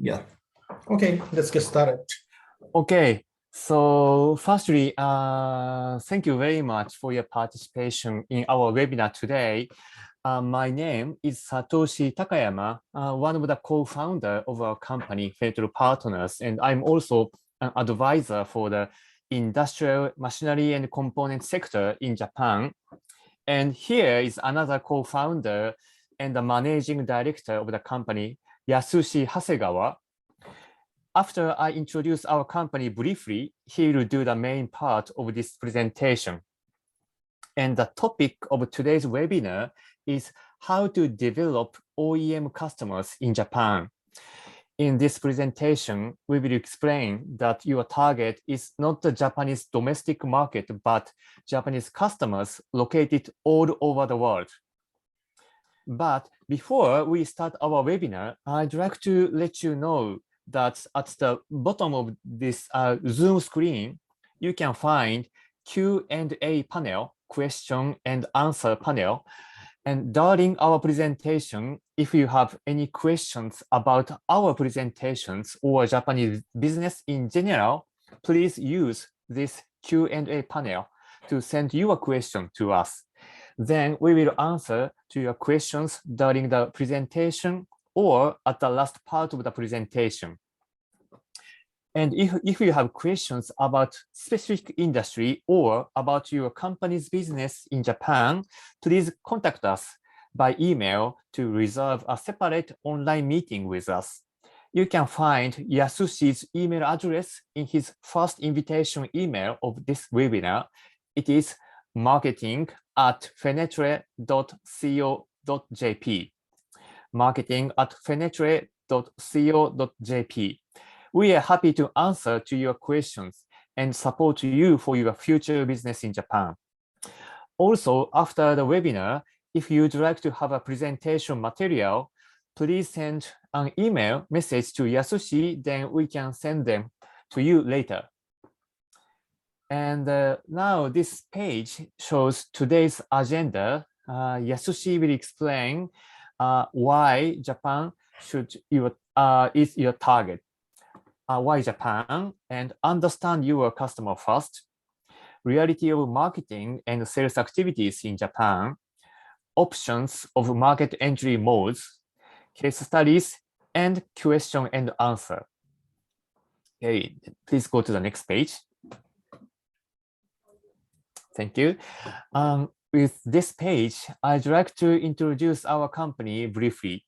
Yeah. Okay, let's get started. Okay, so firstly, thank you very much for your participation in our webinar today. My name is Satoshi Takayama, one of the co-founder of our company, Fenetre Partners, and I'm also an advisor for the industrial machinery and component sector in Japan. And here is another co-founder and the managing director of the company, Yasushi Hasegawa. After I introduce our company briefly, he will do the main part of this presentation. And the topic of today's webinar is how to develop OEM customers in Japan. In this presentation, we will explain that your target is not the Japanese domestic market, but Japanese customers located all over the world. But before we start our webinar, I'd like to let you know that at the bottom of this Zoom screen, you can find Q&A panel, question and answer panel. And during our presentation, if you have any questions about our presentations or Japanese business in general, please use this Q&A panel to send your question to us. Then we will answer to your questions during the presentation or at the last part of the presentation. And if you have questions about specific industry or about your company's business in Japan, please contact us by email to reserve a separate online meeting with us. You can find Yasushi's email address in his first invitation email of this webinar. It is marketing@fenetre.co.jp. marketing@fenetre.co.jp. We are happy to answer to your questions and support you for your future business in Japan. Also, after the webinar, if you'd like to have a presentation material, please send an email message to Yasushi, then we can send them to you later. And now this page shows today's agenda. Yasushi will explain why Japan is your target. Why Japan, and understand your customer first, reality of marketing and sales activities in Japan, options of market entry modes, case studies, and question and answer. Okay, please go to the next page. Thank you. With this page, I'd like to introduce our company briefly.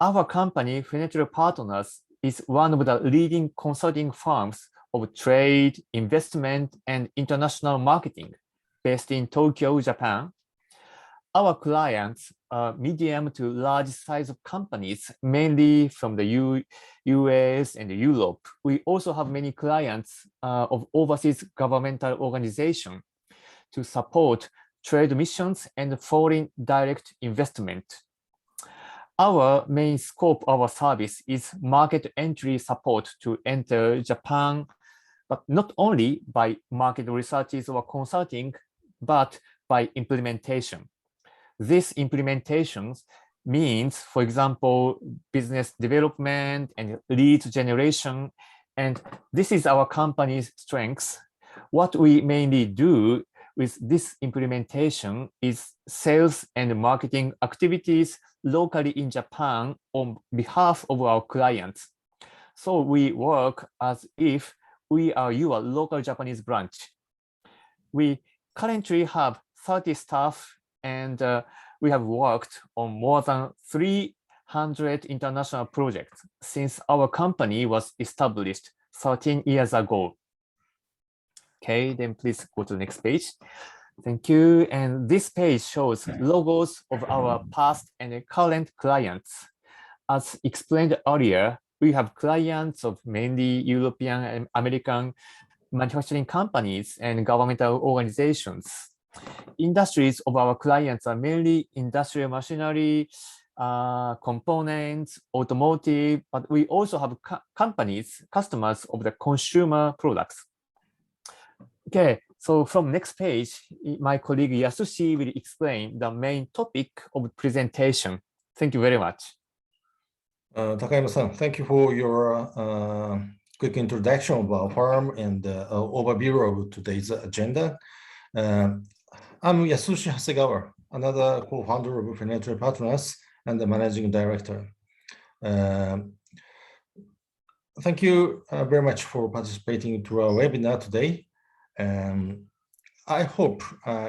Our company, Fenetre Partners, is one of the leading consulting firms of trade, investment, and international marketing based in Tokyo, Japan. Our clients are medium to large size of companies, mainly from the US and Europe. We also have many clients of overseas governmental organizations to support trade missions and foreign direct investment. Our main scope of our service is market entry support to enter Japan, but not only by market researches or consulting, but by implementation. This implementation means, for example, business development and lead generation, and this is our company's strengths. What we mainly do with this implementation is sales and marketing activities locally in Japan on behalf of our clients. So we work as if we are your local Japanese branch. We currently have 30 staff, and we have worked on more than 300 international projects since our company was established 13 years ago. Okay, then please go to the next page. Thank you. And this page shows logos of our past and current clients. As explained earlier, we have clients of mainly European and American manufacturing companies and governmental organizations. Industries of our clients are mainly industrial machinery, components, automotive, but we also have customers of the consumer products. Okay, so from next page, my colleague Yasushi will explain the main topic of presentation. Thank you very much. Takayama-san, thank you for your quick introduction of our firm and overview of today's agenda. I'm Yasushi Hasegawa, another co-founder of Fenetre Partners and the managing director. Thank you very much for participating to our webinar today. I hope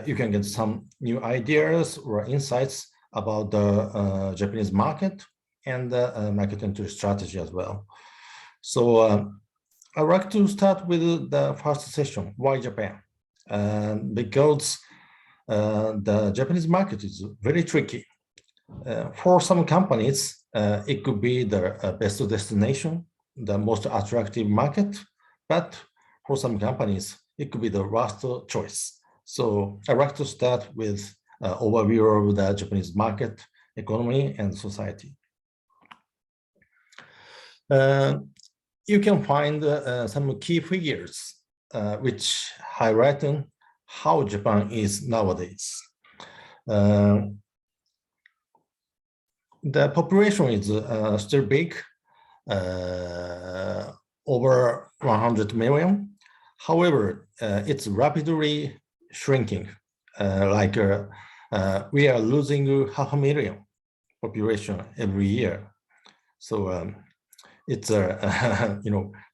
you can get some new ideas or insights about the Japanese market and the market entry strategy as well. So I'd like to start with the first session, why Japan? Because the Japanese market is very tricky. For some companies, it could be the best destination, the most attractive market, but for some companies, it could be the worst choice. So I'd like to start with an overview of the Japanese market, economy, and society. You can find some key figures which highlight how Japan is nowadays. The population is still big, over 100 million. However, it's rapidly shrinking. We are losing 500,000 population every year. So it's a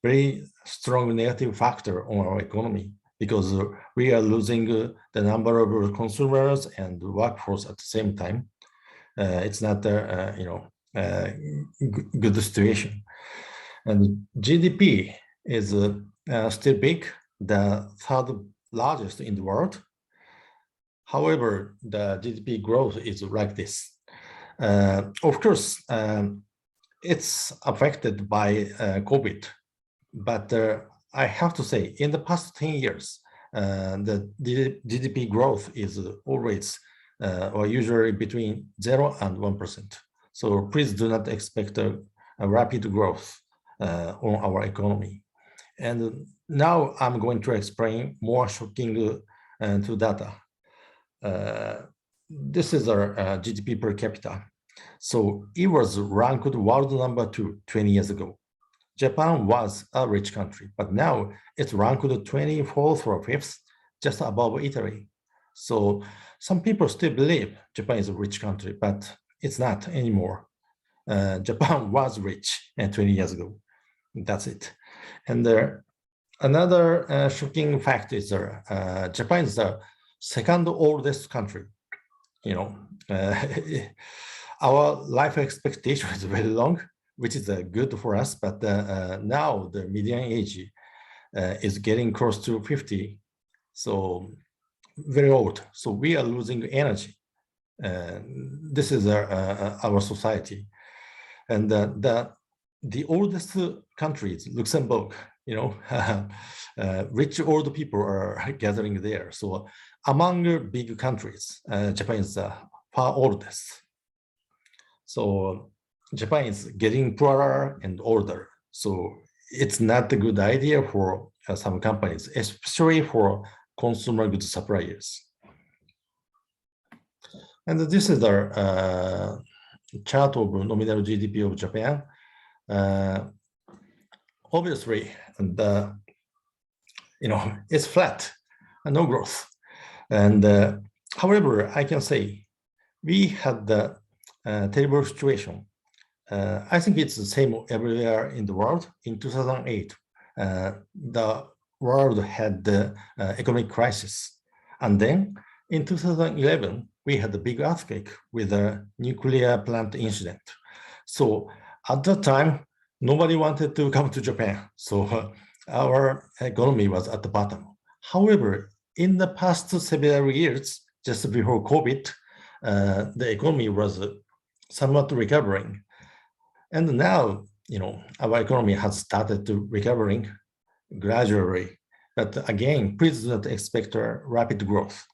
very strong negative factor on our economy because we are losing the number of consumers and workforce at the same time. It's not a good situation. And GDP is still big, the third largest in the world. However, the GDP growth is like this. Of course, it's affected by COVID, but I have to say, in the past 10 years, the GDP growth is always or usually between 0 and 1%. So please do not expect a rapid growth on our economy. And now I'm going to explain more shocking to data. This is our GDP per capita. So it was ranked world number 2 20 years ago. Japan was a rich country, but now it's ranked 24th or 5th, just above Italy. So some people still believe Japan is a rich country, but it's not anymore. Japan was rich 20 years ago. That's it. And another shocking fact is Japan is the second oldest country. Our life expectation is very long, which is good for us, but now the median age is getting close to 50, so very old. So we are losing energy. This is our society. And the oldest country is Luxembourg, rich old people are gathering there. So among big countries, Japan is far oldest. So Japan is getting poorer and older. So it's not a good idea for some companies, especially for consumer goods suppliers. And this is our chart of nominal GDP of Japan. Obviously, it's flat, no growth. And however, I can say we had the terrible situation. I think it's the same everywhere in the world. In 2008, the world had the economic crisis. And then in 2011, we had a big earthquake with a nuclear plant incident. So at that time, nobody wanted to come to Japan. So our economy was at the bottom. However, in the past several years, just before COVID, the economy was somewhat recovering. And now, our economy has started to recovering gradually. But again, please do not expect a rapid growth.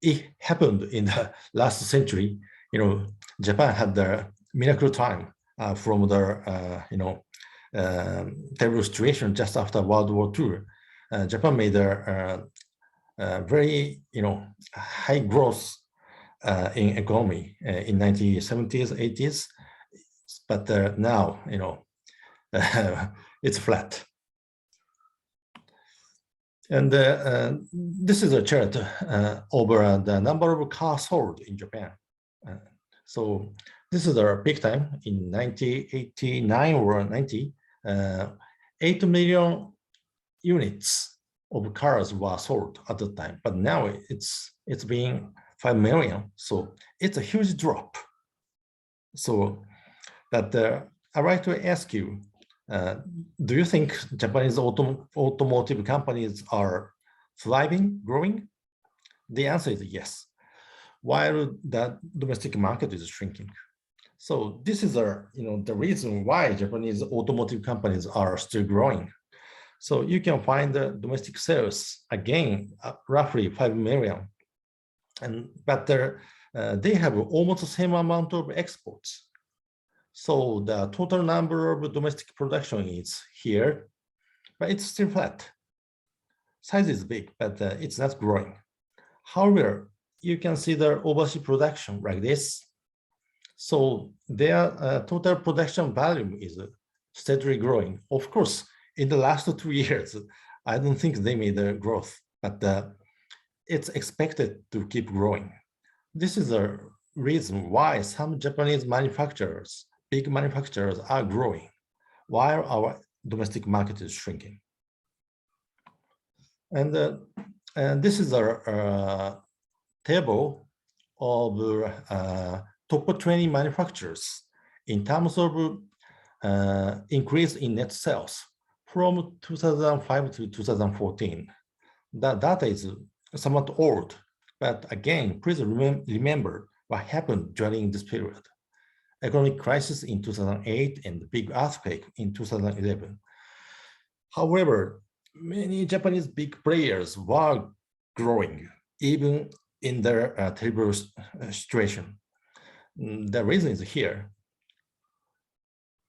It happened in the last century. Japan had the miracle time from the terrible situation just after World War II. Japan made a very high growth in economy in 1970s, 80s. but now, it's flat. And this is a chart over the number of cars sold in Japan. So this is our peak time in 1989 or 90. 8 million units of cars were sold at the time, but now it's being 5 million. So it's a huge drop. So that I'd like to ask you, do you think Japanese automotive companies are thriving, growing? The answer is yes, while the domestic market is shrinking. So this is the reason why Japanese automotive companies are still growing. So you can find the domestic sales again, roughly 5 million, but they have almost the same amount of exports. So the total number of domestic production is here, but it's still flat. Size is big, but it's not growing. However, you can see the overseas production like this. So their total production volume is steadily growing. Of course, in the last 2 years, I don't think they made a growth, but it's expected to keep growing. This is a reason why some Japanese manufacturers, big manufacturers, are growing, while our domestic market is shrinking. And this is a table of top 20 manufacturers in terms of increase in net sales from 2005 to 2014. That data is somewhat old, but again, please remember what happened during this period. Economic crisis in 2008 and the big earthquake in 2011. However, many Japanese big players were growing, even in their terrible situation. The reason is here,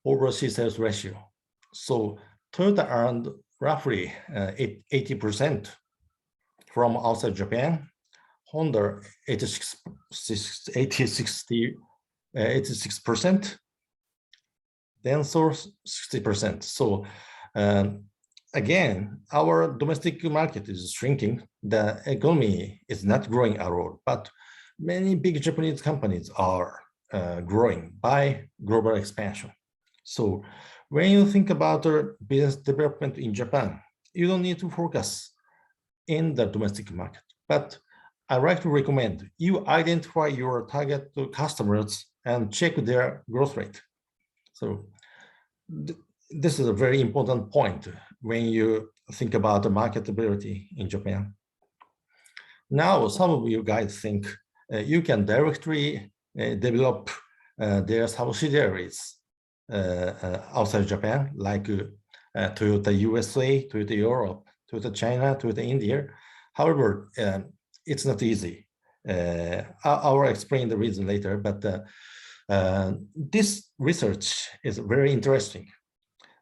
overseas sales ratio. So Toyota earned roughly 80% from outside Japan, Honda 86%, Denso 60%. So again, our domestic market is shrinking. The economy is not growing at all, but many big Japanese companies are growing by global expansion. So when you think about business development in Japan, you don't need to focus in the domestic market, but I like to recommend you identify your target customers and check their growth rate. So this is a very important point when you think about the marketability in Japan. Now, some of you guys think you can directly develop their subsidiaries outside Japan, like Toyota USA, Toyota Europe, Toyota China, Toyota India. However, it's not easy. I'll explain the reason later, but this research is very interesting.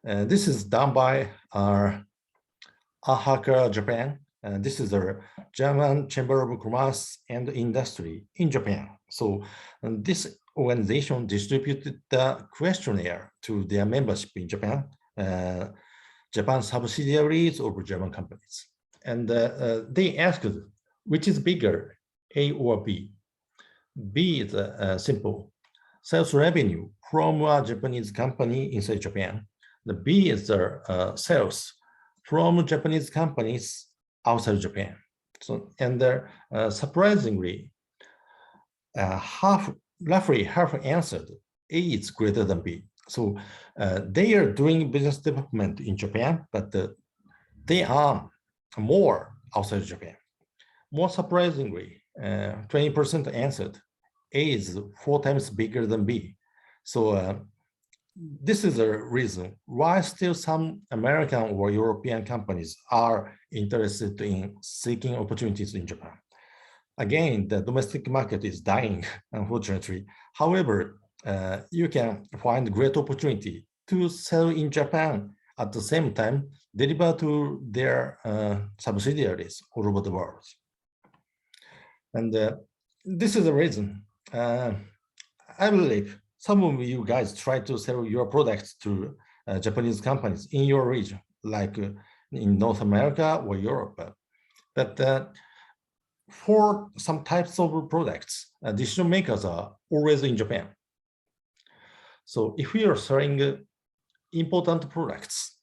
This is done by Ahaka Japan. This is a German Chamber of Commerce and Industry in Japan. So this organization distributed the questionnaire to their membership in Japan, Japan subsidiaries of German companies. And they asked, which is bigger, A or B? B is simple, sales revenue from a Japanese company inside Japan. The B is the sales from Japanese companies outside Japan. So, and surprisingly, roughly half answered A is greater than B. So they are doing business development in Japan, but they are more outside Japan. More surprisingly, 20% answered A is 4 times bigger than B. So this is a reason why still some American or European companies are interested in seeking opportunities in Japan. Again, the domestic market is dying, unfortunately. However, you can find great opportunity to sell in Japan at the same time, deliver to their subsidiaries all over the world. And this is the reason I believe some of you guys try to sell your products to Japanese companies in your region, like in North America or Europe. But for some types of products, decision makers are always in Japan. So if we are selling important products,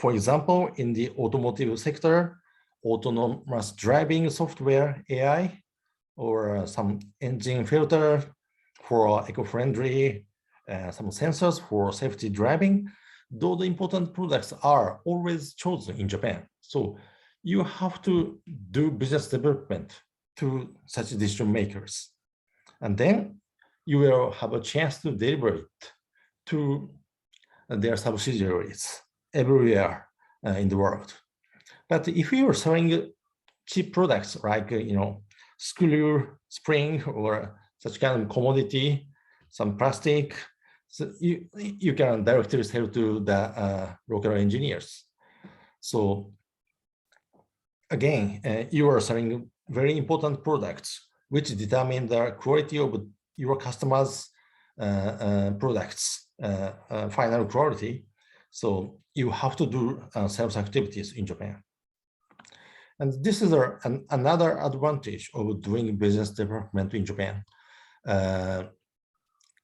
for example, in the automotive sector, autonomous driving software, AI, or some engine filter for eco-friendly, some sensors for safety driving, those important products are always chosen in Japan. So you have to do business development to such decision makers. And then you will have a chance to deliver it to their subsidiaries everywhere in the world. But if you are selling cheap products like screw, spring, or such kind of commodity, some plastic, so you can directly sell to the local engineers. So again, you are selling very important products which determine the quality of your customers' products, final quality. So you have to do sales activities in Japan. And this is another advantage of doing business development in Japan.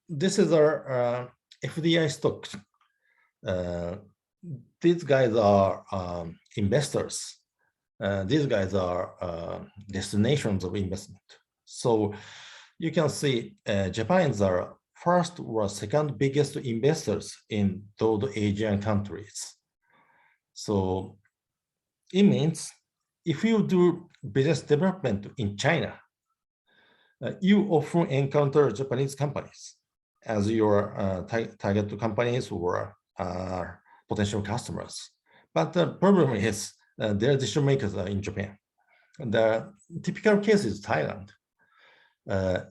This is our FDI stock. These guys are investors. These guys are destinations of investment. So you can see Japan's are first or second biggest investors in those Asian countries. So it means if you do business development in China, you often encounter Japanese companies as your target companies or potential customers. But the problem is their decision makers are in Japan. The typical case is Thailand.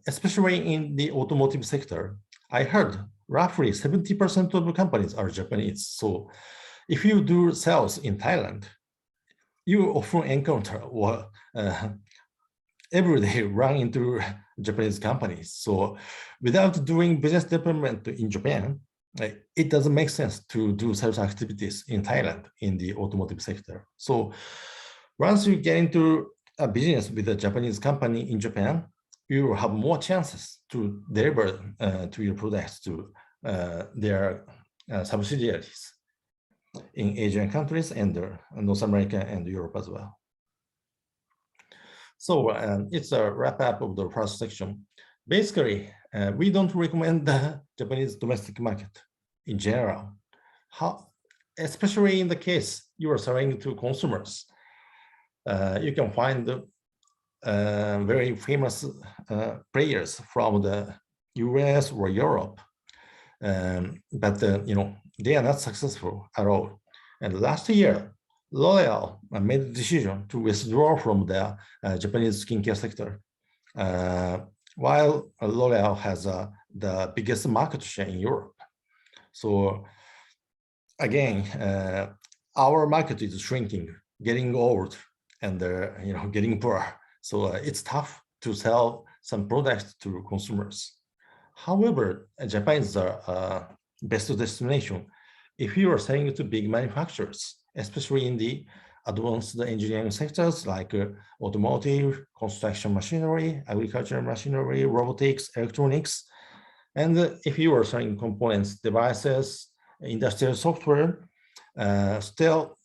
Especially in the automotive sector, I heard roughly 70% of the companies are Japanese. So if you do sales in Thailand, you often encounter or every day run into Japanese companies. So without doing business development in Japan, it doesn't make sense to do sales activities in Thailand in the automotive sector. So once you get into a business with a Japanese company in Japan, you will have more chances to deliver to your products to their subsidiaries in Asian countries and North America and Europe as well. So it's a wrap up of the first section. Basically, we don't recommend the Japanese domestic market in general, especially in the case you are selling to consumers. You can find very famous players from the US or Europe, but they are not successful at all. And last year, L'Oreal made the decision to withdraw from the Japanese skincare sector, while L'Oreal has the biggest market share in Europe. So again, our market is shrinking, getting old, and getting poor. So it's tough to sell some products to consumers. However, Japan is the best destination if you are selling to big manufacturers, especially in the advanced engineering sectors like automotive, construction machinery, agricultural machinery, robotics, electronics. And if you are selling components, devices, industrial software, still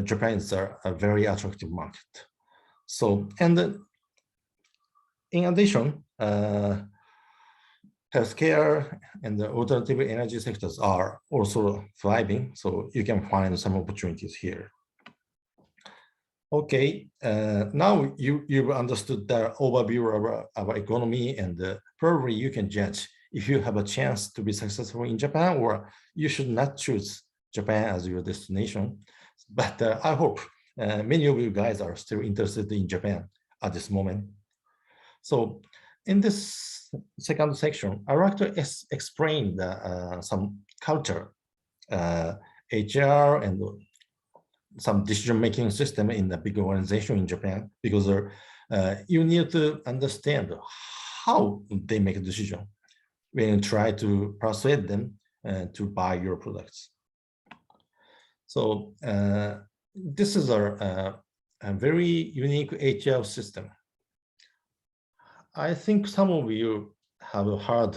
Japan is a very attractive market. So, and in addition, healthcare and the alternative energy sectors are also thriving, so you can find some opportunities here. Okay, now you've understood the overview of our economy, and probably you can judge if you have a chance to be successful in Japan, or you should not choose Japan as your destination. But I hope many of you guys are still interested in Japan at this moment. So in this second section, I'd like to explain some culture, HR, and some decision-making system in the big organization in Japan, because you need to understand how they make a decision when you try to persuade them to buy your products. So this is a very unique HR system. I think some of you have heard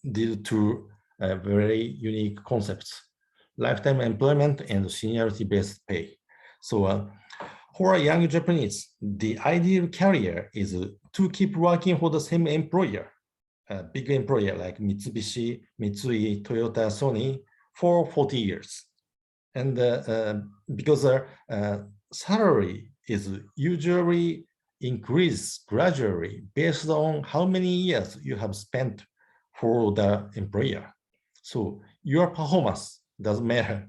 these two very unique concepts: lifetime employment and seniority-based pay. So for a young Japanese, the ideal career is to keep working for the same employer, a big employer like Mitsubishi, Mitsui, Toyota, Sony for 40 years. And because salary is usually increased gradually based on how many years you have spent for the employer. So your performance doesn't matter.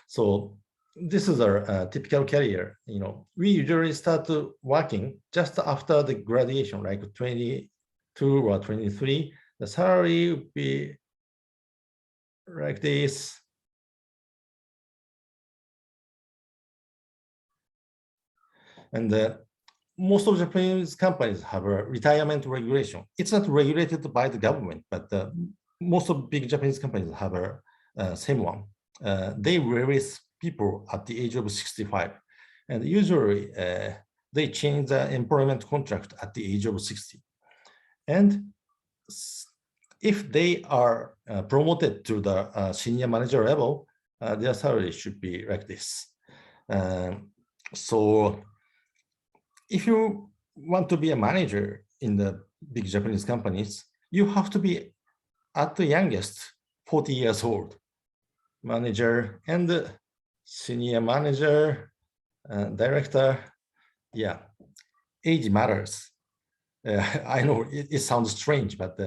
So this is our typical career. You know, we usually start working just after the graduation, like 22 or 23. The salary would be like this. And most of Japanese companies have a retirement regulation. It's not regulated by the government, but most of big Japanese companies have a same one. They release people at the age of 65. And usually they change the employment contract at the age of 60. And if they are promoted to the senior manager level, their salary should be like this. So if you want to be a manager in the big Japanese companies, you have to be at the youngest 40 years old. Manager and senior manager, director, yeah, age matters. I know it sounds strange, but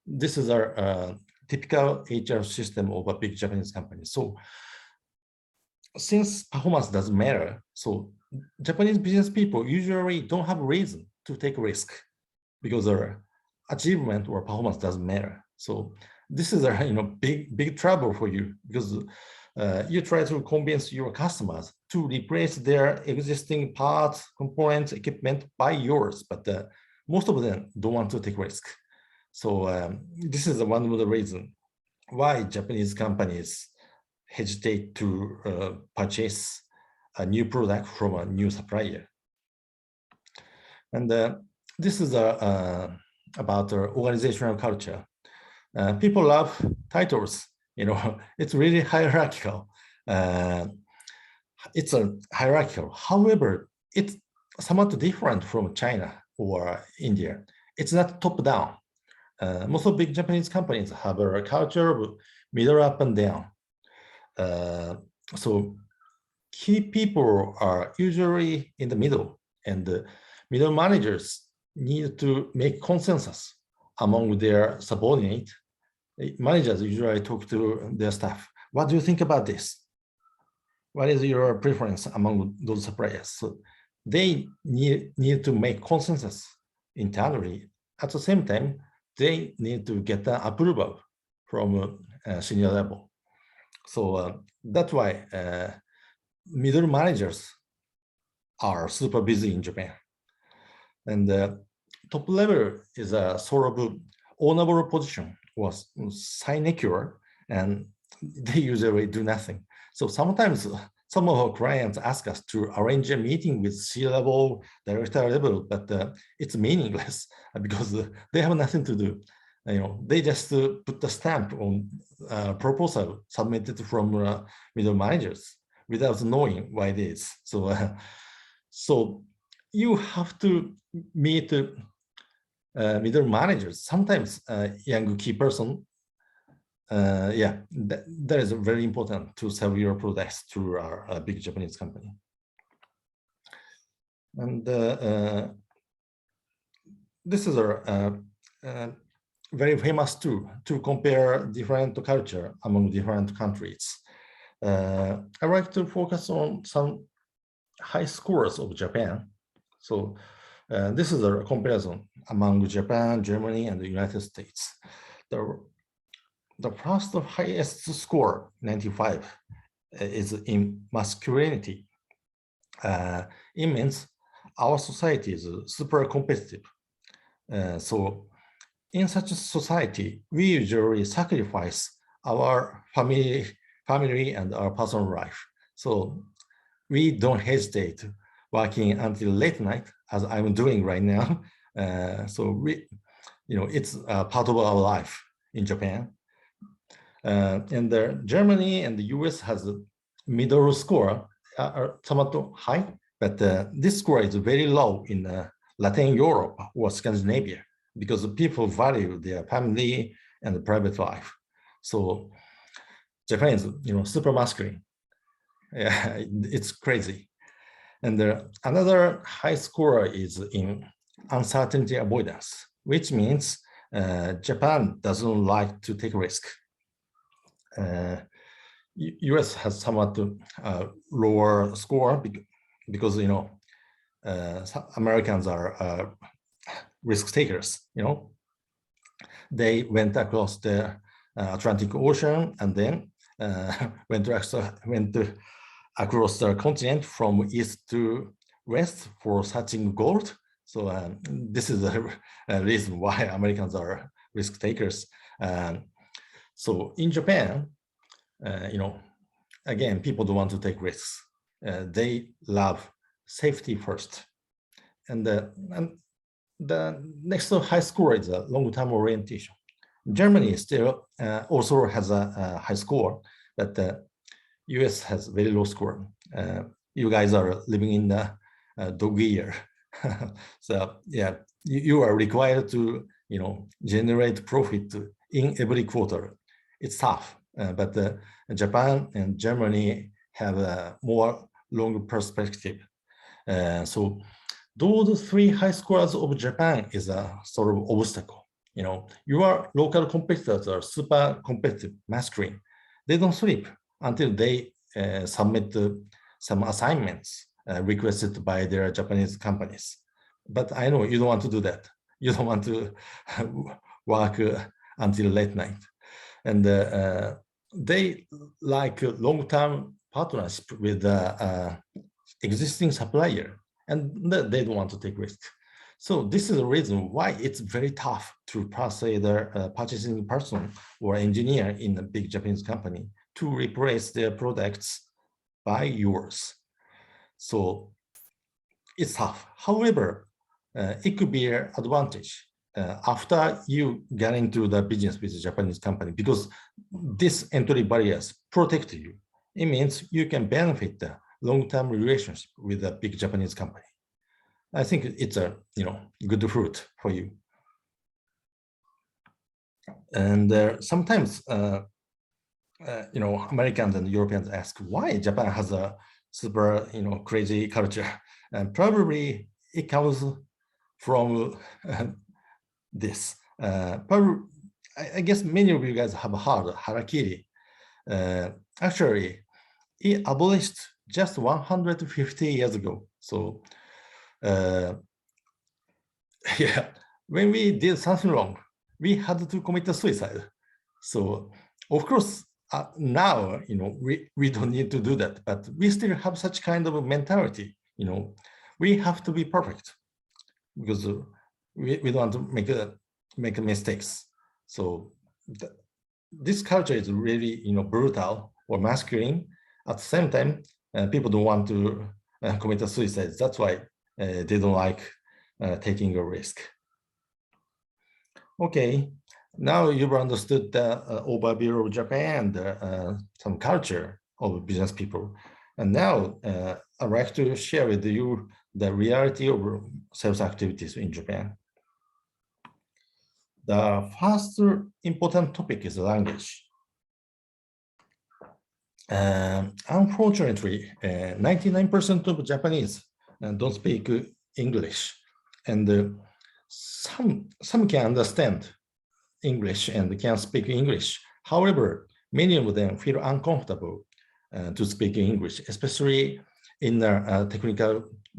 this is our typical HR system of a big Japanese company. So since performance doesn't matter, so Japanese business people usually don't have a reason to take a risk because their achievement or performance doesn't matter. So this is a big trouble for you because you try to convince your customers to replace their existing parts, components, equipment by yours, but most of them don't want to take risk. So this is one of the reasons why Japanese companies hesitate to purchase a new product from a new supplier. And this is about organizational culture. People love titles, it's really hierarchical. It's a hierarchical. However, it's somewhat different from China or India. It's not top down. Most of big Japanese companies have a culture of middle up and down. So key people are usually in the middle, and the middle managers need to make consensus among their subordinate. Managers usually talk to their staff. What do you think about this? What is your preference among those suppliers? So they need to make consensus internally. At the same time, they need to get the approval from senior level. So that's why middle managers are super busy in Japan. And the top level is a sort of honorable position or sinecure, and they usually do nothing. So sometimes some of our clients ask us to arrange a meeting with C-level, director level, but it's meaningless because they have nothing to do. They just put the stamp on proposal submitted from middle managers without knowing why it is. So you have to meet middle managers, sometimes young key person. That is very important to sell your products to our big Japanese company. And this is a very famous tool to compare different culture among different countries. I like to focus on some high scores of Japan. So this is a comparison among Japan, Germany, and the United States. The first highest score, 95, is in masculinity. It means our society is super competitive. So in such a society, we usually sacrifice our family and our personal life. So we don't hesitate working until late night, as I'm doing right now. So we, it's part of our life in Japan. And Germany and the US has a middle score, are somewhat high, but this score is very low in Latin Europe or Scandinavia because people value their family and private life. So Japan is, super masculine. Yeah, it's crazy. And another high score is in uncertainty avoidance, which means Japan doesn't like to take risk. US has somewhat lower score because Americans are risk takers. They went across the Atlantic Ocean and then went across the continent from east to west for searching gold. So this is the reason why Americans are risk takers. So in Japan, again, people don't want to take risks. They love safety first. And the next high score is a long-term orientation. Germany still also has a high score, but the US has very low score. You guys are living in the dog year. So yeah, you are required to generate profit in every quarter. It's tough, but Japan and Germany have a more long perspective. So those three high scores of Japan is a sort of obstacle. Your local competitors are super competitive, masculine. They don't sleep until they submit some assignments requested by their Japanese companies. But I know you don't want to do that. You don't want to work until late night. And they like long-term partnership with existing supplier, and they don't want to take risk. So this is the reason why it's very tough to persuade the purchasing person or engineer in a big Japanese company to replace their products by yours. So it's tough. However, it could be an advantage after you get into the business with a Japanese company, because this entry barriers protect you. It means you can benefit the long-term relationship with a big Japanese company. I think it's a good fruit for you. And sometimes Americans and Europeans ask why Japan has a super crazy culture, and probably it comes from this. Probably, I guess many of you guys have heard harakiri. Actually, it abolished just 150 years ago. So yeah, when we did something wrong, we had to commit a suicide. So of course, now we don't need to do that, but we still have such kind of a mentality. We have to be perfect because we don't want to make mistakes. So this culture is really brutal or masculine. At the same time, people don't want to commit a suicide. That's why they don't like taking a risk. Okay, now you've understood the overview of Japan, some culture of business people. And now I'd like to share with you the reality of sales activities in Japan. The first important topic is language. Unfortunately, 99% of Japanese don't speak English, and some can understand English and can speak English. However, many of them feel uncomfortable to speak English, especially in a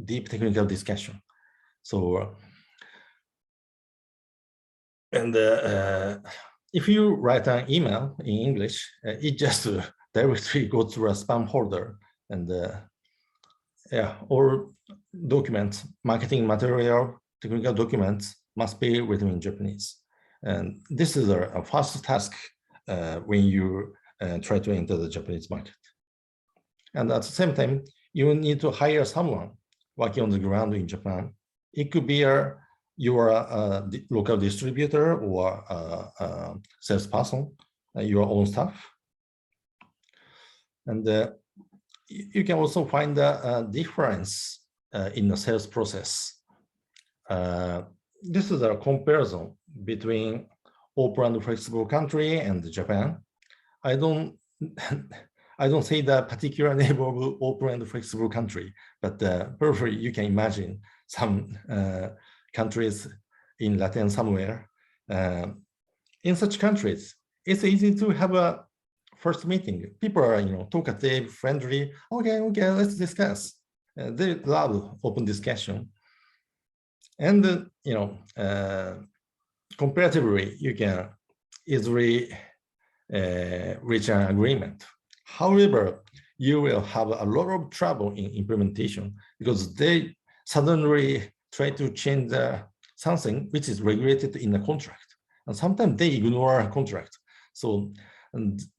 deep technical discussion. So, and if you write an email in English, it just directly goes to a spam folder, and or documents, marketing material, technical documents must be written in Japanese. And this is a first task when you try to enter the Japanese market. And at the same time, you need to hire someone working on the ground in Japan. It could be your local distributor or a salesperson, your own staff. And you can also find a difference in the sales process. This is a comparison between open and flexible country and Japan. I don't say the particular name of open and flexible country, but probably you can imagine some countries in Latin somewhere. In such countries, it's easy to have a first meeting. People are, talkative, friendly. Okay, let's discuss. They love open discussion. And, comparatively, you can easily reach an agreement. However, you will have a lot of trouble in implementation because they suddenly try to change something which is regulated in the contract. And sometimes they ignore a contract. So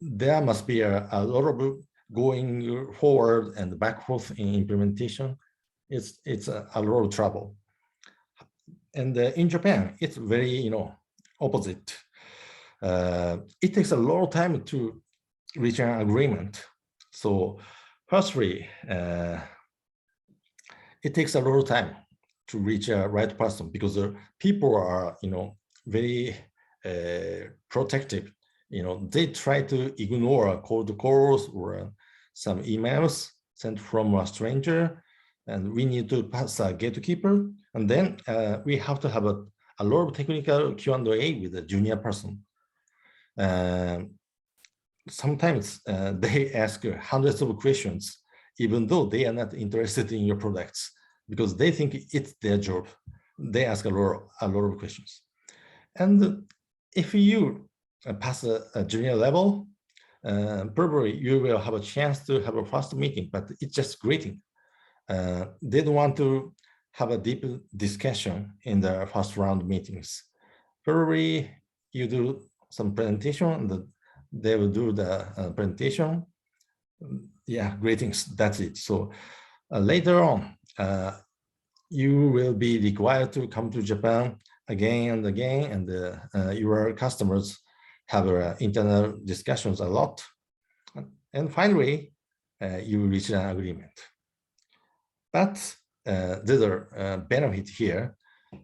there must be a lot of going forward and back forth in implementation. It's a lot of trouble. And in Japan, it's very, opposite. It takes a lot of time to reach an agreement. So firstly, it takes a lot of time to reach a right person because people are, very protective. They try to ignore cold calls or some emails sent from a stranger, and we need to pass a gatekeeper. And then we have to have a lot of technical Q&A with a junior person. Sometimes they ask hundreds of questions, even though they are not interested in your products, because they think it's their job. They ask a lot of questions. And if you pass a junior level, probably you will have a chance to have a first meeting, but it's just greeting. They don't want to have a deep discussion in the first round meetings. Probably you do some presentation, and they will do the presentation. Yeah, greetings, that's it. So later on, you will be required to come to Japan again and again, and your customers have internal discussions a lot. And finally, you reach an agreement. But there's a benefit here.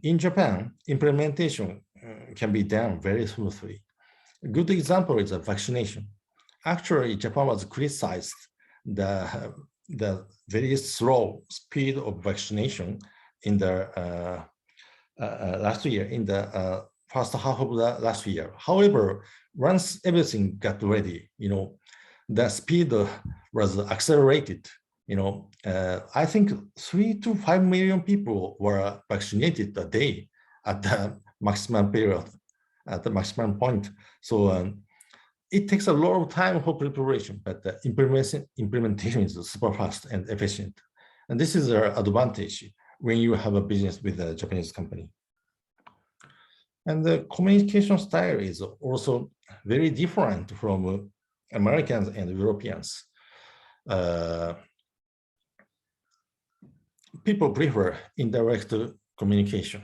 In Japan, implementation can be done very smoothly. A good example is a vaccination. Actually, Japan was criticized the very slow speed of vaccination in the last year, in the first half of the last year. However, once everything got ready, the speed was accelerated. I think 3 to 5 million people were vaccinated a day at the maximum period, at the maximum point. So it takes a lot of time for preparation, but the implementation is super fast and efficient. And this is an advantage when you have a business with a Japanese company. And the communication style is also very different from Americans and Europeans. People prefer indirect communication.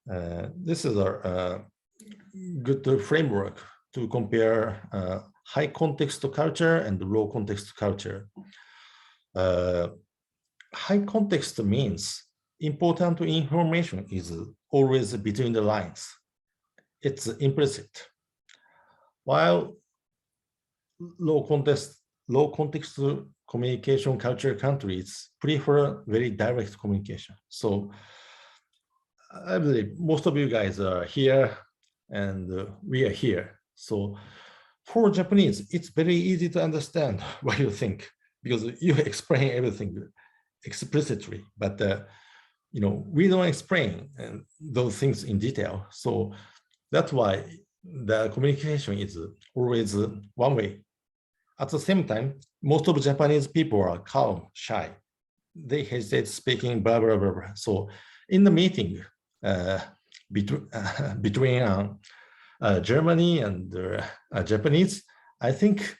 This is a good framework to compare high context culture and low context culture. High context means important information is always between the lines. It's implicit. While low context communication culture countries prefer very direct communication. So I believe most of you guys are here and we are here. So for Japanese, it's very easy to understand what you think because you explain everything explicitly, but we don't explain those things in detail. So that's why the communication is always one way. At the same time, most of Japanese people are calm, shy. They hesitate speaking, blah, blah, blah, blah. So in the meeting, between Germany and Japanese, I think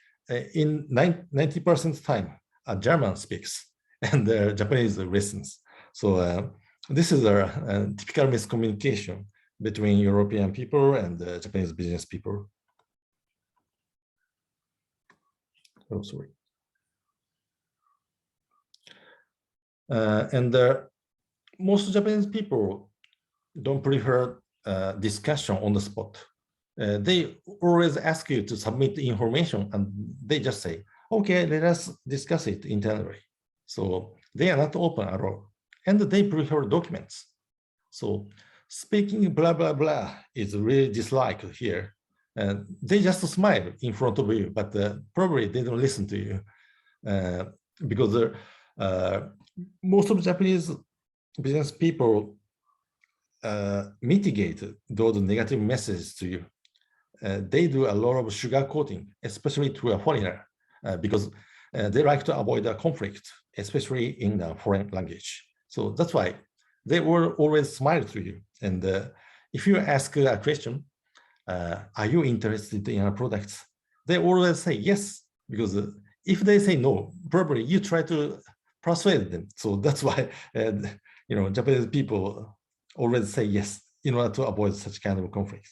in 90% time, German speaks and the Japanese listens. So this is a typical miscommunication between European people and Japanese business people. Oh, sorry. And most Japanese people don't prefer discussion on the spot. They always ask you to submit the information and they just say, okay, let us discuss it internally. So they are not open at all. And they prefer documents. So speaking blah, blah, blah is really disliked here. And they just smile in front of you, but probably they don't listen to you because most of Japanese business people mitigate those negative messages to you. They do a lot of sugarcoating, especially to a foreigner, because they like to avoid a conflict, especially in the foreign language. So that's why they will always smile to you. And if you ask a question, are you interested in our products? They always say yes, because if they say no, probably you try to persuade them. So that's why Japanese people always say yes in order to avoid such kind of conflict.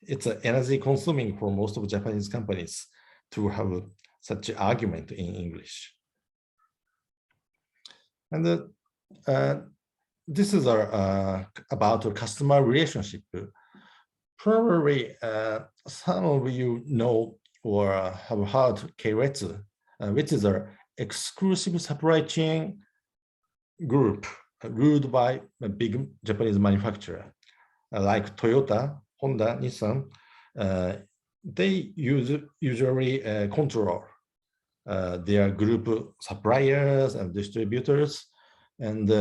It's energy consuming for most of Japanese companies to have such an argument in English. And this is about a customer relationship. Probably some of you know or have heard Keiretsu, which is an exclusive supply chain group ruled by a big Japanese manufacturer like Toyota, Honda, Nissan. They usually control their group suppliers and distributors, and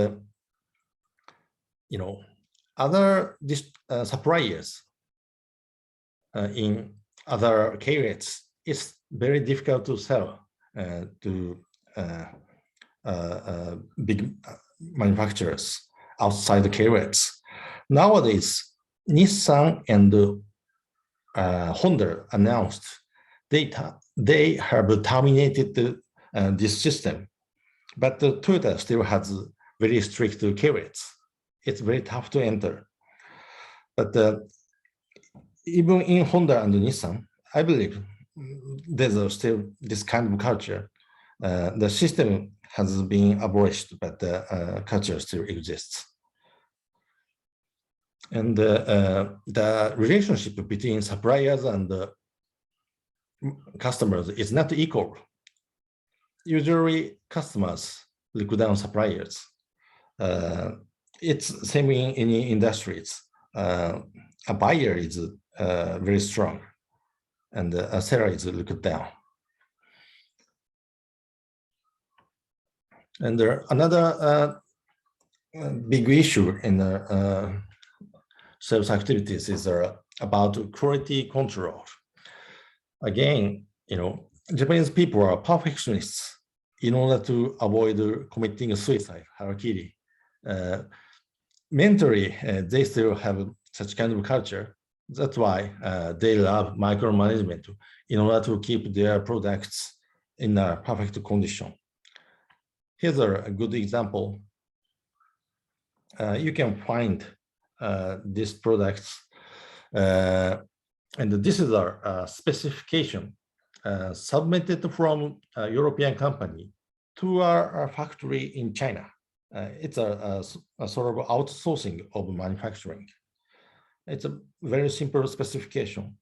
other suppliers in other carriers. It's very difficult to sell to big manufacturers outside the carriers. Nowadays, Nissan and Honda announced they have terminated this system, but the Toyota still has very strict carriers. It's very tough to enter. But even in Honda and Nissan, I believe there's still this kind of culture. The system has been abolished, but the culture still exists. And the relationship between suppliers and customers is not equal. Usually, customers look down suppliers. It's same in any industries. A buyer is very strong, and a seller is looked down. And another big issue in sales activities is about quality control. Again, Japanese people are perfectionists in order to avoid committing suicide, harakiri. Mentally, they still have such kind of culture. That's why they love micromanagement in order to keep their products in a perfect condition. Here's a good example. You can find these products, and this is our specification submitted from a European company to our factory in China. It's a sort of outsourcing of manufacturing. It's a very simple specification.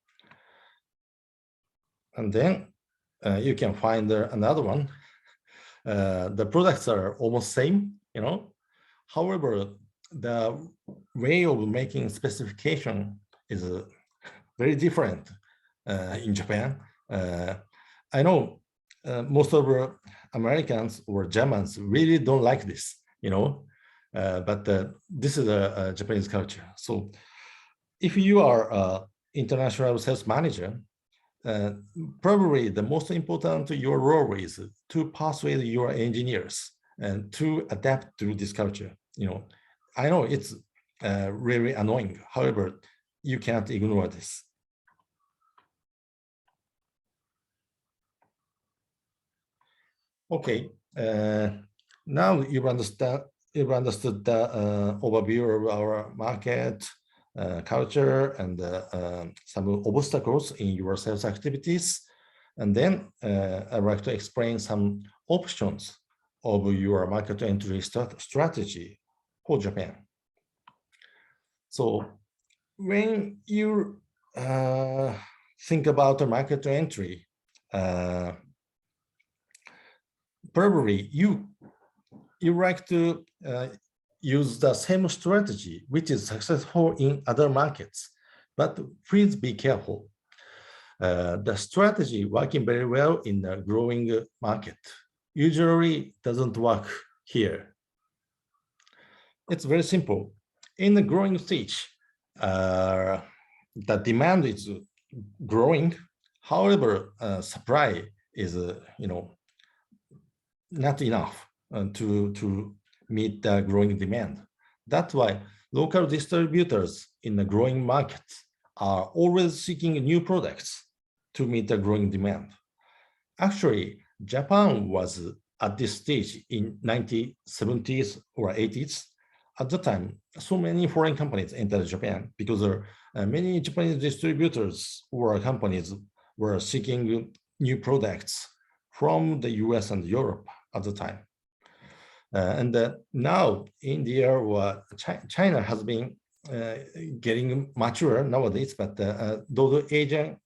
And then you can find another one. The products are almost same, However, the way of making specification is very different in Japan. I know most of Americans or Germans really don't like this, but this is a Japanese culture. So if you are an international sales manager, probably the most important your role is to persuade your engineers and to adapt to this culture. I know it's really annoying. However, you can't ignore this. Okay, now you've understood the overview of our market, culture, and some obstacles in your sales activities. And then I'd like to explain some options of your market entry strategy for Japan. So when you think about a market entry, probably you like to use the same strategy which is successful in other markets, but please be careful. The strategy working very well in a growing market usually doesn't work here. It's very simple. In the growing stage, the demand is growing. However, supply is, not enough to meet the growing demand. That's why local distributors in the growing market are always seeking new products to meet the growing demand. Actually, Japan was at this stage in 1970s or 80s. At the time, so many foreign companies entered Japan because many Japanese distributors or companies were seeking new products from the US and Europe at the time. Now India or China has been getting mature nowadays, but those Asian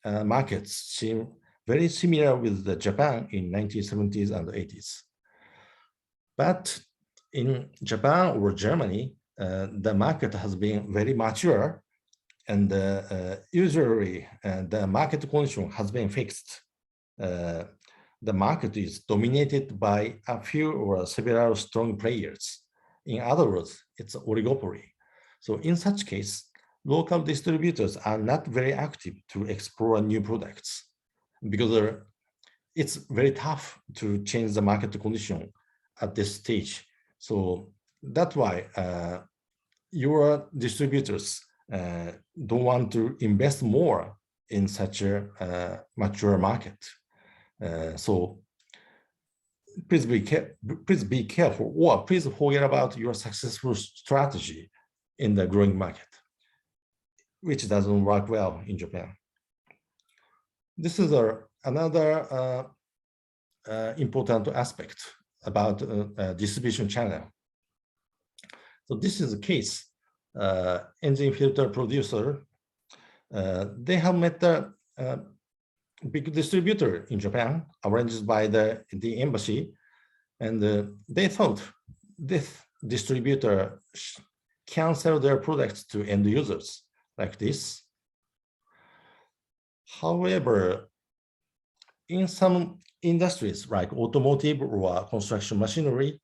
markets seem very similar with the Japan in 1970s and 80s. But in Japan or Germany, the market has been very mature, and usually the market condition has been fixed. The market is dominated by a few or several strong players. In other words, it's oligopoly. So in such case, local distributors are not very active to explore new products because it's very tough to change the market condition at this stage. So that's why your distributors don't want to invest more in such a mature market. So please be careful, or please forget about your successful strategy in the growing market, which doesn't work well in Japan. This is another important aspect about distribution channel. So this is the case. Engine filter producer, they have met the big distributor in Japan, arranged by the embassy, and they thought this distributor can sell their products to end users like this. However, in some industries like automotive or construction machinery,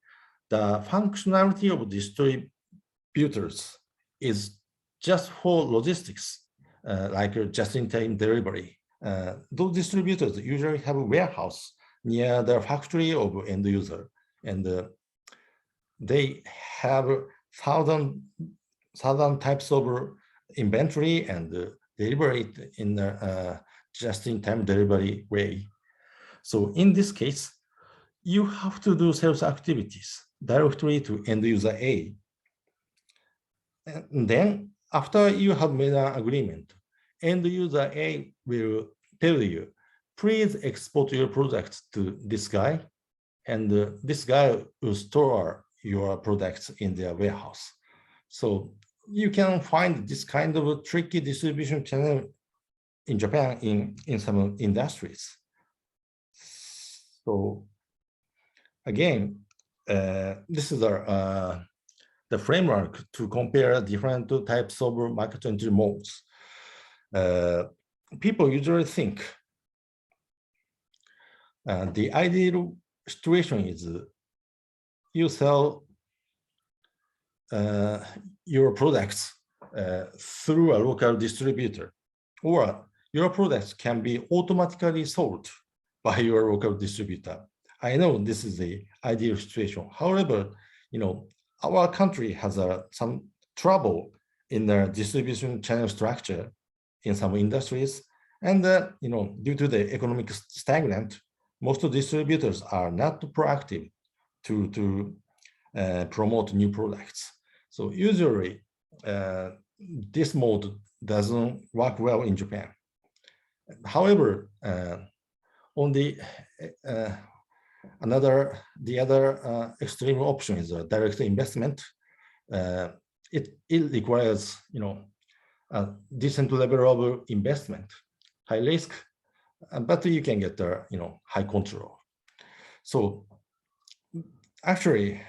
the functionality of distributors is just for logistics, like just-in-time delivery. Those distributors usually have a warehouse near the factory of end user, and they have thousand types of inventory and deliver it in a just-in-time delivery way. So in this case, you have to do sales activities directly to end user A. And then after you have made an agreement, end user A will tell you, please export your products to this guy, and this guy will store your products in their warehouse. So you can find this kind of a tricky distribution channel in Japan in some industries. So again, this is the framework to compare different types of market entry modes. People usually think the ideal situation is you sell your products through a local distributor, or your products can be automatically sold by your local distributor. I know this is the ideal situation. However, our country has some trouble in the distribution channel structure in some industries. And due to the economic stagnant, most distributors are not proactive to promote new products. So usually this mode doesn't work well in Japan. However, on the other extreme option is a direct investment. It requires a decent level of investment, high risk, but you can get high control. So actually,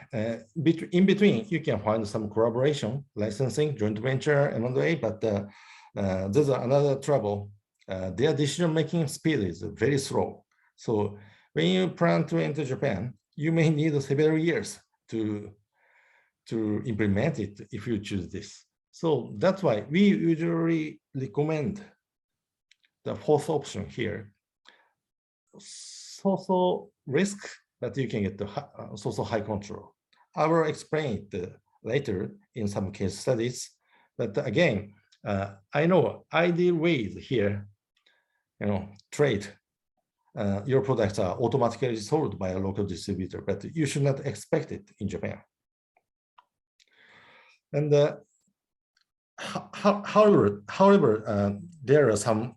in between, you can find some collaboration, licensing, joint venture, M&A, but there's another trouble. Their decision-making speed is very slow. So when you plan to enter Japan, you may need several years to implement it if you choose this. So that's why we usually recommend the fourth option here. So risk, but you can get the so high control. I will explain it later in some case studies. But again, I know ideal ways here, trade. Your products are automatically sold by a local distributor, but you should not expect it in Japan. And however, there are some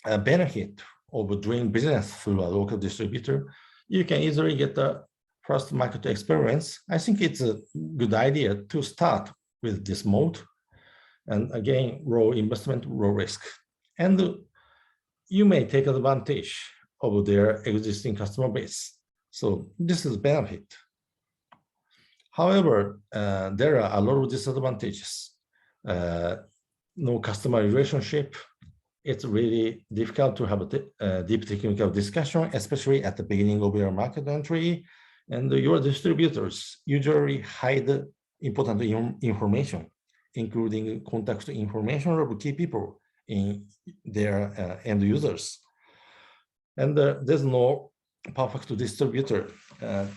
benefit of doing business through a local distributor. You can easily get the first market experience. I think it's a good idea to start with this mode. And again, low investment, low risk. And you may take advantage of their existing customer base. So this is benefit. However, there are a lot of disadvantages. No customer relationship. It's really difficult to have a deep technical discussion, especially at the beginning of your market entry. And your distributors usually hide important information, including contact information of key people in their end users. And there's no perfect distributor.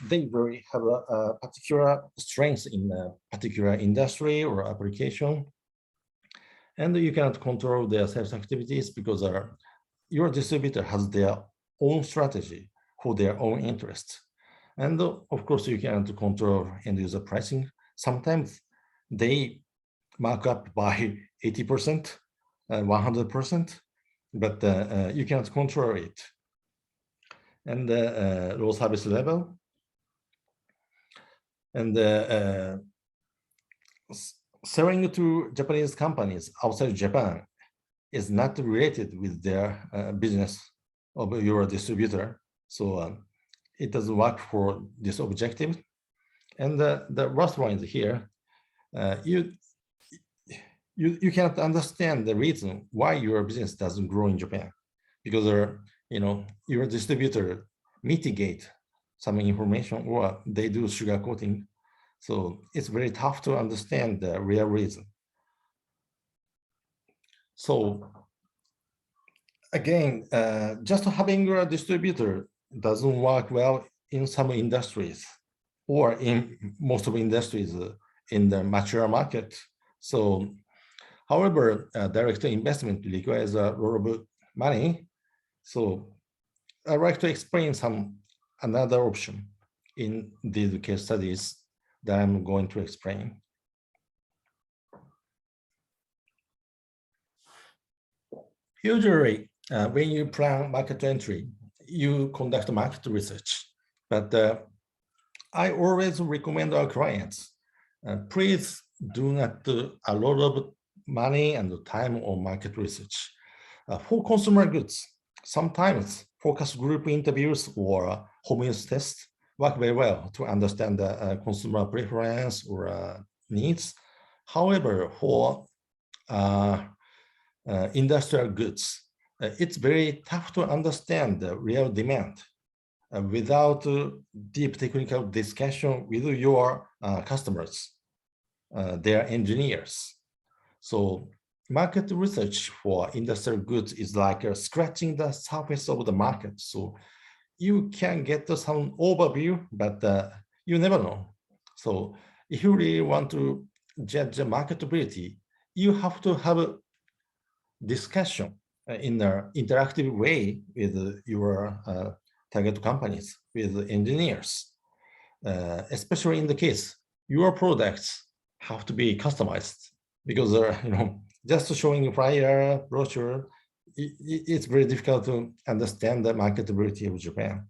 They really have a particular strength in a particular industry or application. And you cannot control their sales activities because your distributor has their own strategy for their own interests. And of course, you cannot control end user pricing. Sometimes they mark up by 80%, 100%, but you cannot control it. And low service level. And selling to Japanese companies outside Japan is not related with their business of your distributor. So it doesn't work for this objective. And the worst one is here. You cannot understand the reason why your business doesn't grow in Japan, because your distributor mitigate some information or they do sugarcoating. So it's very tough to understand the real reason. So again, just having a distributor doesn't work well in some industries or in most of industries in the mature market. So, however, direct investment requires a lot of money. So I'd like to explain another option in these case studies that I'm going to explain. Usually, when you plan market entry, you conduct market research. But I always recommend our clients, please do not do a lot of money and time on market research. For consumer goods, sometimes focus group interviews or home use tests work very well to understand the consumer preference or needs. However, for industrial goods, it's very tough to understand the real demand without deep technical discussion with your customers, their engineers. So market research for industrial goods is like scratching the surface of the market. So you can get some overview, but you never know. So if you really want to judge the marketability, you have to have a discussion in an interactive way with your target companies, with engineers, especially in the case your products have to be customized because just showing a flyer, brochure, it's very difficult to understand the marketability of Japan.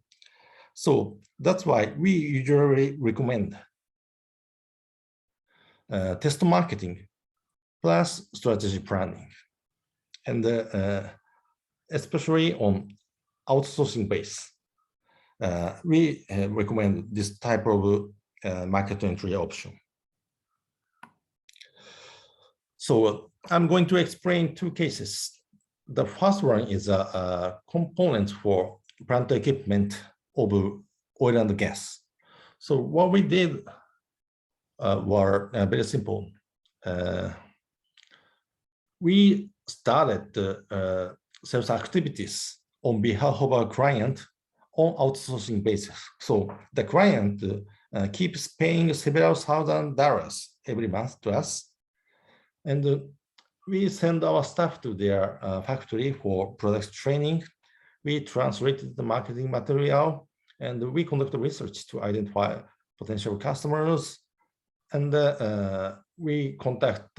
So that's why we usually recommend test marketing plus strategy planning, and especially on outsourcing base. We recommend this type of market entry option. So I'm going to explain two cases. The first one is a component for plant equipment of oil and gas. So what we did were very simple. We started sales activities on behalf of our client on outsourcing basis. So the client keeps paying several $1,000s every month to us. And we send our staff to their factory for product training. We translated the marketing material, and we conduct research to identify potential customers. And we contact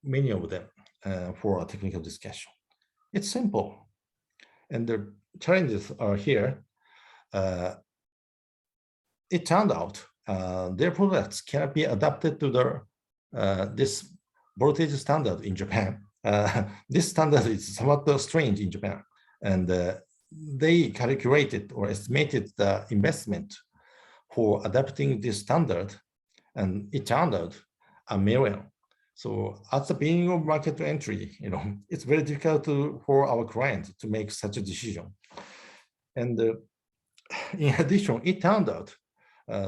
many of them for a technical discussion. It's simple. And the challenges are here. It turned out their products cannot be adapted to this voltage standard in Japan. This standard is somewhat strange in Japan. And they calculated or estimated the investment for adapting this standard, and it turned out $1 million. So at the beginning of market entry, it's very difficult for our client to make such a decision. And in addition, it turned out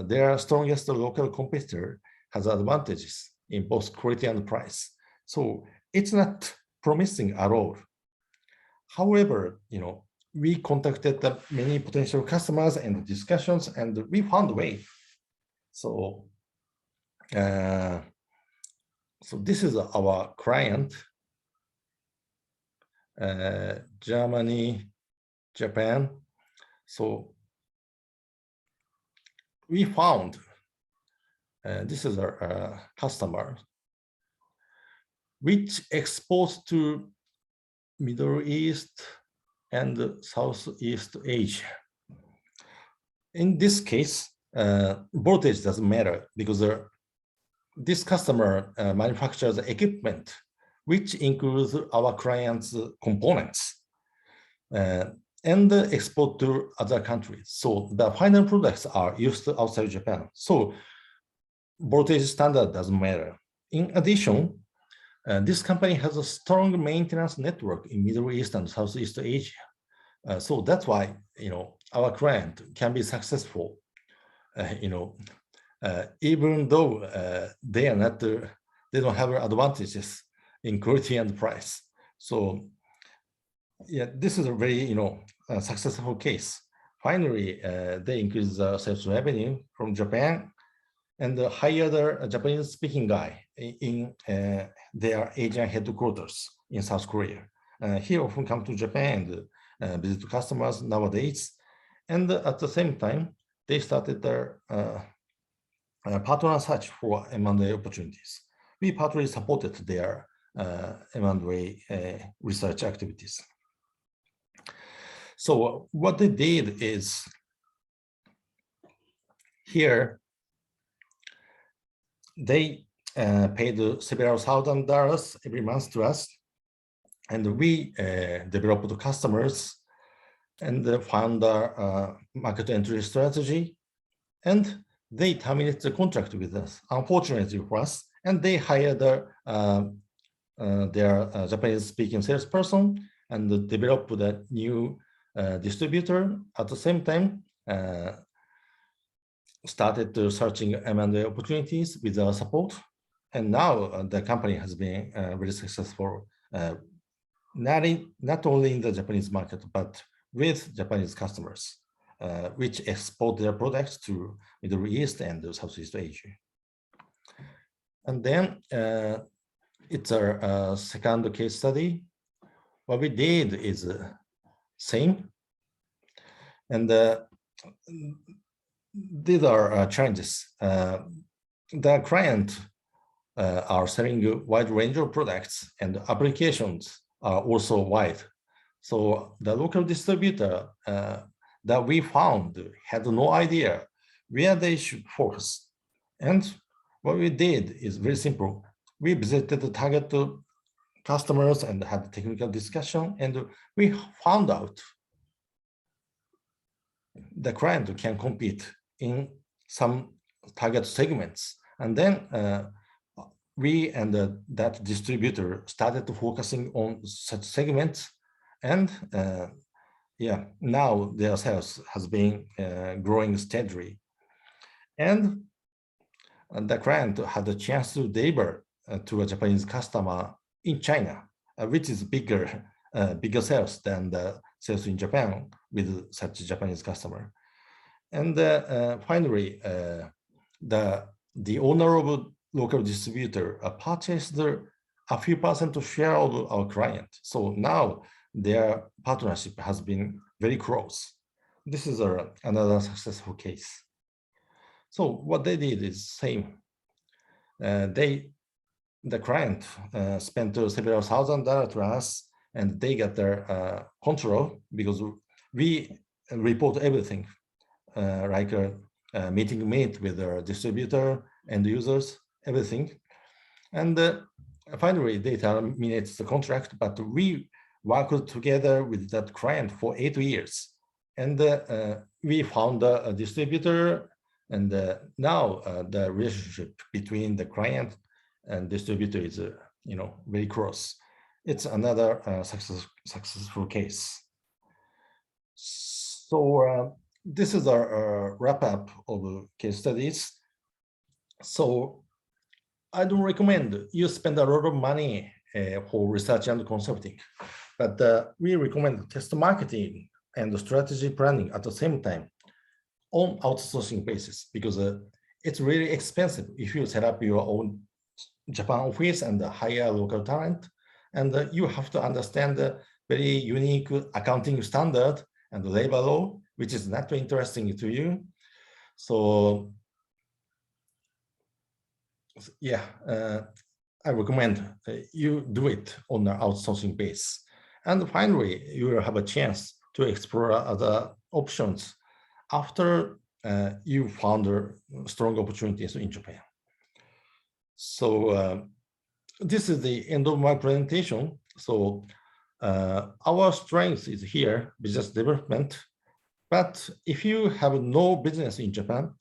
their strongest local competitor has advantages in both quality and price. So it's not promising at all. However, we contacted many potential customers and discussions, and we found a way. So, so this is our client, Germany, Japan. So we found this is our customer, which exports to Middle East and Southeast Asia. In this case, voltage doesn't matter because this customer manufactures equipment, which includes our client's components, and export to other countries. So the final products are used outside Japan. So voltage standard doesn't matter. In addition, this company has a strong maintenance network in Middle East and Southeast Asia. So that's why our client can be successful. Even though they are not, they don't have advantages in quality and price. So yeah, this is a very successful case. Finally, they increase the sales revenue from Japan and hire the Japanese-speaking guy in their Asian headquarters in South Korea. He often comes to Japan and visit customers nowadays. And at the same time, they started their partner search for M&A opportunities. We partly supported their M&A research activities. So what they did is here, they paid several $1,000s every month to us, and we developed the customers and found a market entry strategy, and they terminated the contract with us, unfortunately for us, and they hired their Japanese-speaking salesperson and developed a new distributor. At the same time, started searching M&A opportunities with our support. And now the company has been very successful, not only in the Japanese market, but with Japanese customers, which export their products to Middle East and Southeast Asia. And then it's our second case study. What we did is same. And these are challenges. The client are selling a wide range of products, and applications are also wide. So the local distributor that we found had no idea where they should focus. And what we did is very simple. We visited the target customers and had technical discussion, and we found out the client can compete in some target segments. And then we and that distributor started focusing on such segments. And yeah, now their sales has been growing steadily. And the client had a chance to deliver to a Japanese customer in China, which is bigger sales than the sales in Japan with such a Japanese customer. And finally, the owner of local distributor purchased a few % of share of our client. So now their partnership has been very close. This is another successful case. So what they did is same. The client spent several $1,000s to us, and they got their control because we report everything, like meeting with their distributor and users, everything. And finally, they terminate the contract, but we worked together with that client for 8 years. And we found a distributor, and now the relationship between the client and distributor is, very close. It's another successful case. So this is our wrap up of case studies. So I don't recommend you spend a lot of money for research and consulting, but we recommend test marketing and strategy planning at the same time on outsourcing basis, because it's really expensive if you set up your own Japan office and hire local talent, and you have to understand the very unique accounting standard and labor law, which is not interesting to you. So yeah, I recommend you do it on an outsourcing base. And finally, you will have a chance to explore other options after you found strong opportunities in Japan. So this is the end of my presentation. So our strength is here, business development. But if you have no business in Japan,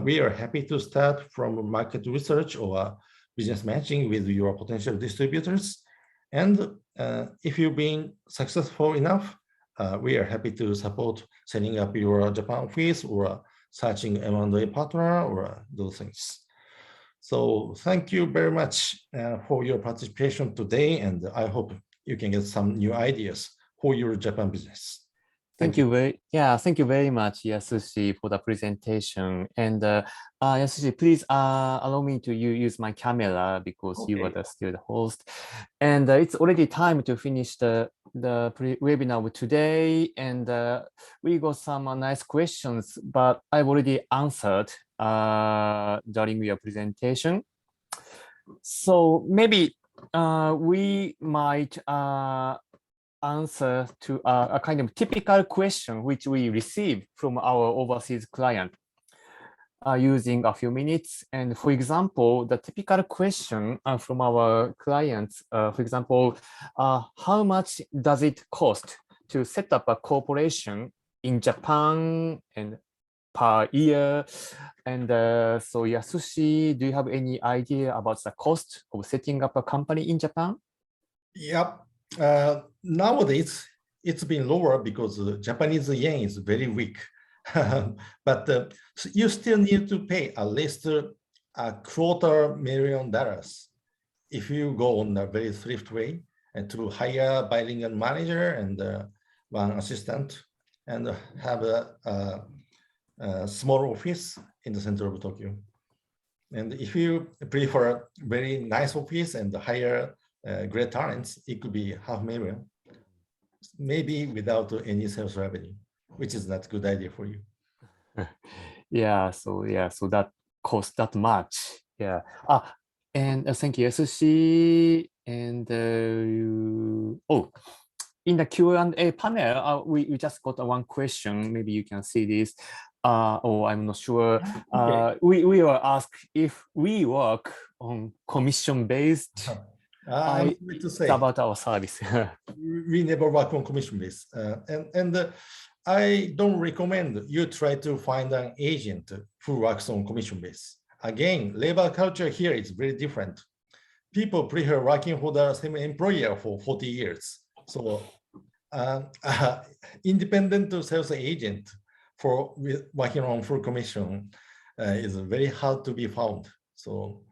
we are happy to start from market research or business matching with your potential distributors. And if you've been successful enough, we are happy to support setting up your Japan office or searching M&A partner or those things. So thank you very much for your participation today, and I hope you can get some new ideas for your Japan business. Thank you very much, Yasushi, for the presentation. And Yasushi, please allow me to use my camera because you are still the host. And it's already time to finish the webinar today. And we got some nice questions, but I've already answered during your presentation. So maybe we might answer to a kind of typical question which we receive from our overseas client using a few minutes. And for example, the typical question from our clients, for example, how much does it cost to set up a corporation in Japan and per year? And so Yasushi, do you have any idea about the cost of setting up a company in Japan? Yep. Nowadays, it's been lower because the Japanese yen is very weak. But you still need to pay at least $250,000 if you go on a very thrift way and to hire a bilingual manager and one assistant and have a small office in the center of Tokyo. And if you prefer very nice office and hire great talents, it could be $500,000, maybe without any sales revenue, which is not a good idea for you. So that costs that much. Yeah. And thank you, Yasushi. And in the Q&A panel, we just got one question. Maybe you can see this. I'm not sure. Okay. We were asked if we work on commission-based. I'm sorry to say, about our service. we never work on commission base. I don't recommend you try to find an agent who works on commission base. Again, labor culture here is very different. People prefer working for the same employer for 40 years. So independent sales agent for working on full commission is very hard to be found. So,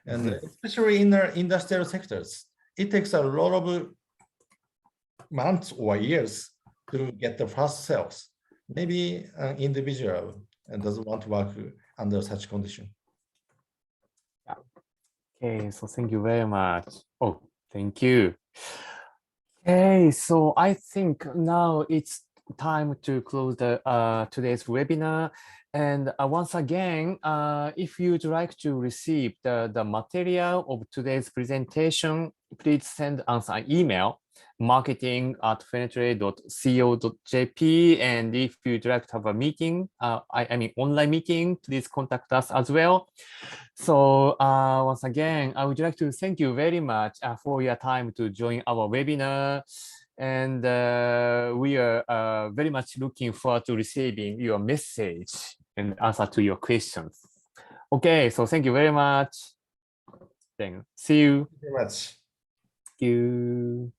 and especially in the industrial sectors, it takes a lot of months or years to get the first sales. Maybe an individual doesn't want to work under such condition. Okay, so thank you very much. Oh, thank you. Okay, so I think now it's time to close the today's webinar. And once again, if you'd like to receive the material of today's presentation, please send us an email, marketing@fenetre.co.jp. And if you'd like to have a meeting, I mean online meeting, please contact us as well. So once again, I would like to thank you very much for your time to join our webinar. And we are very much looking forward to receiving your message and answer to your questions. Okay, so thank you very much. Then see you. Thank you very much. Thank you.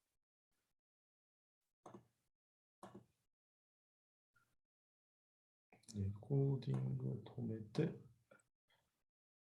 レコーディングを止めて。